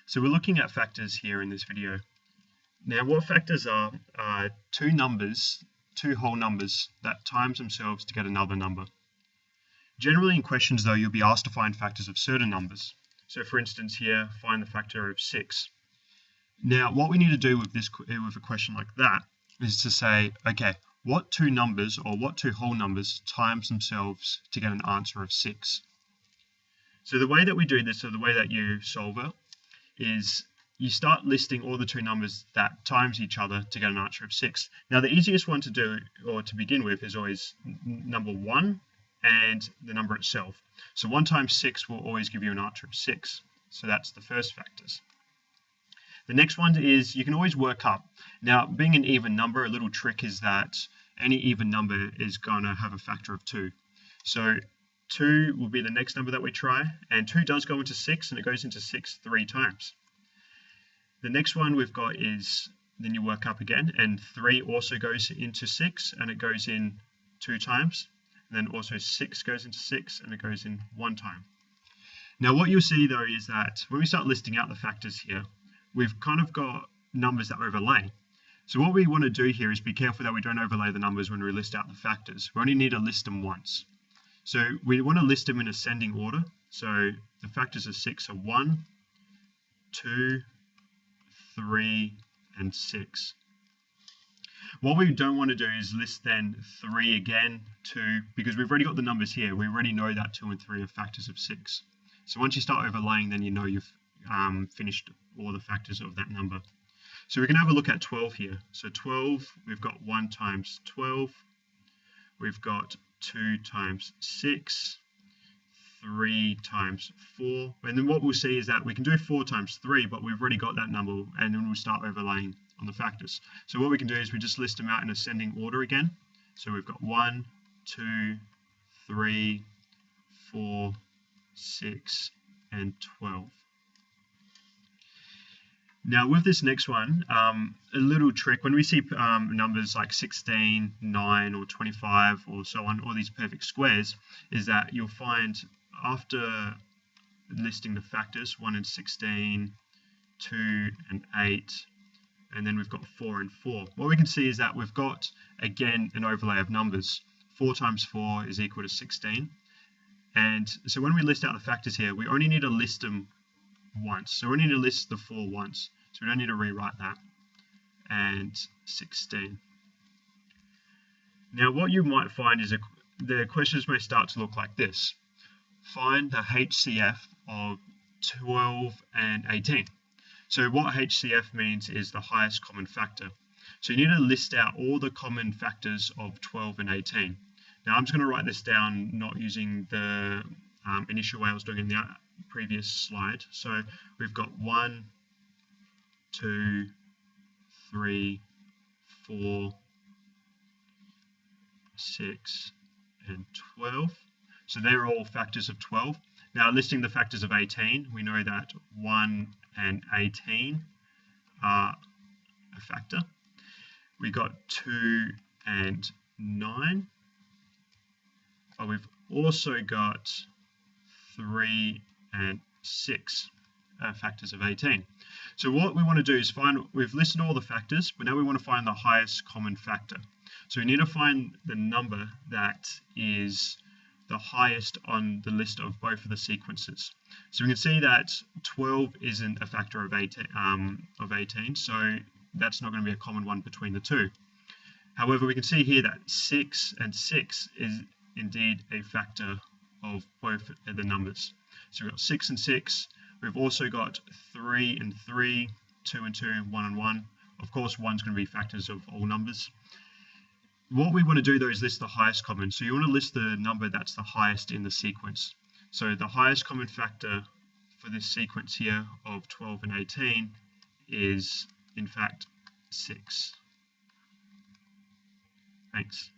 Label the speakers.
Speaker 1: So we're looking at factors here in this video. Now what factors are two whole numbers that times themselves to get another number. Generally in questions though, you'll be asked to find factors of certain numbers. So for instance here, find the factor of 6. Now what we need to do with a question like that is to say, okay, what two numbers or what two whole numbers times themselves to get an answer of 6? So the way that we do this, or the way that you solve it, is you start listing all the two numbers that times each other to get an answer of 6. Now the easiest one to do, or to begin with, is always number 1 and the number itself. So 1 times 6 will always give you an answer of 6. So that's the first factors. The next one is you can always work up. Now being an even number, a little trick is that any even number is going to have a factor of 2. So 2 will be the next number that we try, and 2 does go into 6, and it goes into 6 3 times. The next one we've got is, then you work up again, and 3 also goes into 6, and it goes in 2 times. And then also 6 goes into 6, and it goes in 1 time. Now what you'll see though is that when we start listing out the factors here, we've kind of got numbers that overlay. So what we want to do here is be careful that we don't overlay the numbers when we list out the factors. We only need to list them once. So we want to list them in ascending order. So the factors of 6 are 1, 2, 3, and 6. What we don't want to do is list then 3 again, 2, because we've already got the numbers here. We already know that 2 and 3 are factors of 6. So once you start overlaying, then you know you've finished all the factors of that number. So we can have a look at 12 here. So 12, we've got 1 times 12. We've got 2 times 6, 3 times 4. And then what we'll see is that we can do 4 times 3, but we've already got that number, and then we'll start overlaying on the factors. So what we can do is we just list them out in ascending order again. So we've got 1, 2, 3, 4, 6, and 12. Now with this next one, a little trick, when we see numbers like 16, 9, or 25, or so on, all these perfect squares, is that you'll find after listing the factors, 1 and 16, 2 and 8, and then we've got 4 and 4. What we can see is that we've got, again, an overlay of numbers. 4 times 4 is equal to 16. And so when we list out the factors here, we only need to list them once. So we need to list the 4 once. So we don't need to rewrite that. And 16. Now what you might find is the questions may start to look like this. Find the HCF of 12 and 18. So what HCF means is the highest common factor. So you need to list out all the common factors of 12 and 18. Now I'm just going to write this down not using the initial way I was doing in the previous slide. So we've got 1, 2, 3, 4, 6, and 12. So they're all factors of 12. Now listing the factors of 18, we know that 1 and 18 are a factor. We got 2 and 9. But we've also got 3 and 6 factors of 18. So what we want to do is we've listed all the factors, but now we want to find the highest common factor. So we need to find the number that is the highest on the list of both of the sequences. So we can see that 12 isn't a factor of 18, so that's not going to be a common one between the two. However, we can see here that 6 and 6 is indeed a factor of both of the numbers. So we've got 6 and 6. We've also got 3 and 3, 2 and 2, 1 and 1. Of course, 1's going to be factors of all numbers. What we want to do though is list the highest common. So you want to list the number that's the highest in the sequence. So the highest common factor for this sequence here of 12 and 18 is in fact 6. Thanks.